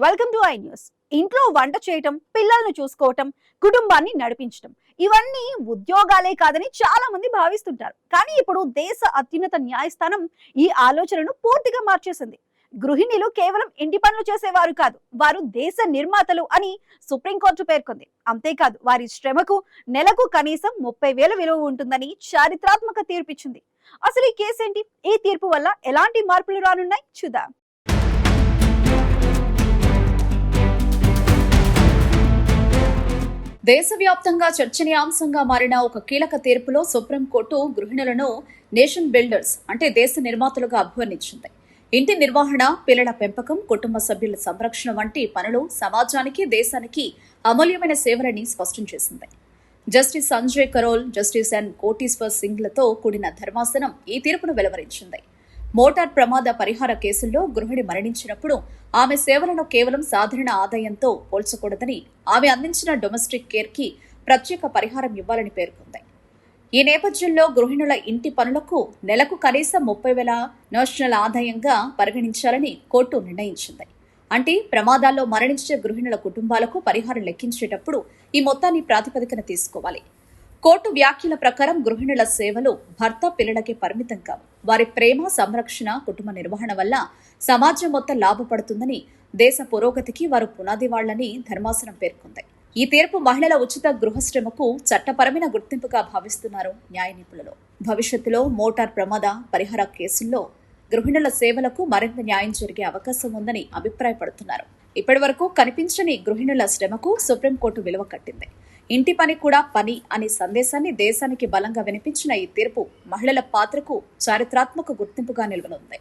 Welcome to I news. ఇంట్లో వంట చేయటం, పిల్లల్ని చూసుకోవటం, కుటుంబాన్ని నడిపించటం ఇవన్నీ ఉద్యోగాలే కాదని చాలా మంది భావిస్తుంటారు. కానీ ఇప్పుడు దేశ అత్యున్నత న్యాయస్థానం ఈ ఆలోచనను పూర్తిగా మార్చేసింది. గృహిణులు కేవలం ఇంటి పనులు చేసేవారు కాదు, వారు దేశ నిర్మాతలు అని సుప్రీంకోర్టు పేర్కొంది. అంతేకాదు వారి శ్రమకు నెలకు కనీసం 30,000 విలువ ఉంటుందని చారిత్రాత్మక తీర్పిచ్చింది. అసలు ఈ కేసేంటి? ఈ తీర్పు వల్ల ఎలాంటి మార్పులు రానున్నాయి చూద్దాం. దేశవ్యాప్తంగా చర్చనీయాంశంగా మారిన ఒక కీలక తీర్పులో సుప్రీంకోర్టు గృహిణులను నేషన్ బిల్డర్స్ అంటే దేశ నిర్మాతలుగా అభివర్ణించింది. ఇంటి నిర్వహణ, పిల్లల పెంపకం, కుటుంబ సభ్యుల సంరక్షణ వంటి పనులు సమాజానికి, దేశానికి అమూల్యమైన సేవలని స్పష్టం చేసింది. Justice Sanjay Karol, justice N Koteswar సింగ్లతో కూడిన ధర్మాసనం ఈ తీర్పును వెలువరించింది. మోటార్ ప్రమాద పరిహార కేసుల్లో గృహిణి మరణించినప్పుడు ఆమె సేవలను కేవలం సాధారణ ఆదాయంతో పోల్చకూడదని, ఆమె అందించిన డొమెస్టిక్ కేర్ కి ప్రత్యేక పరిహారం ఇవ్వాలని పేర్కొంది. ఈ నేపథ్యంలో గృహిణుల ఇంటి పనులకు నెలకు కనీసం 30,000 నేషనల్ ఆదాయంగా పరిగణించాలని కోర్టు నిర్ణయించింది. అంటే ప్రమాదాల్లో మరణించే గృహిణుల కుటుంబాలకు పరిహారం లెక్కించేటప్పుడు ఈ మొత్తాన్ని ప్రాతిపదికన తీసుకోవాలి. కోర్టు వ్యాఖ్యల ప్రకారం గృహిణుల సేవలు భర్త, పిల్లలకి పరిమితం కావు. వారి ప్రేమ, సంరక్షణ, కుటుంబ నిర్వహణ వల్ల సమాజం మొత్తం లాభపడుతుందని, దేశ పురోగతికి వారు పునాది వాళ్లని ధర్మాసనం పేర్కొంది. ఈ తీర్పు మహిళల ఉచిత గృహశ్రమకు చట్టపరమైన గుర్తింపుగా భావిస్తున్నారు న్యాయ నిపుణులు. భవిష్యత్తులో మోటార్ ప్రమాద పరిహార కేసుల్లో గృహిణుల సేవలకు మరింత న్యాయం జరిగే అవకాశం ఉందని అభిప్రాయపడుతున్నారు. ఇప్పటి వరకు కనిపించని గృహిణుల శ్రమకు సుప్రీంకోర్టు విలువ కట్టింది. ఇంటి పని కూడా పని అనే సందేశాన్ని దేశానికి బలంగా వినిపించిన ఈ తీర్పు మహిళల పాత్రకు చారిత్రాత్మక గుర్తింపుగా నిలవనుంది.